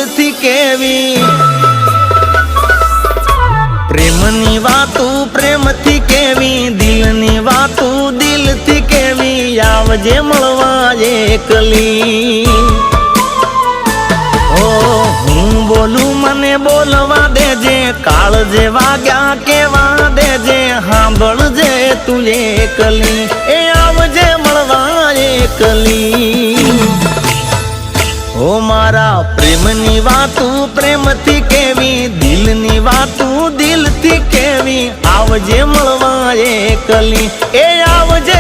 દિલથી કેવી પ્રેમની વાતું પ્રેમથી કેવી દિલની વાતું દિલથી કેવી આવજે મળવા એકલી ઓ હું બોલું મને બોલવા દેજે કાળ જે વાગ્યા કેવા દેજે સાંભળજે તું એકલી એ આવજે મળવા એકલી ઓ મારા પ્રેમની વાતું પ્રેમથી કેવી દિલની વાતું દિલથી કેવી આવજે મળવા એકલી એ આવજે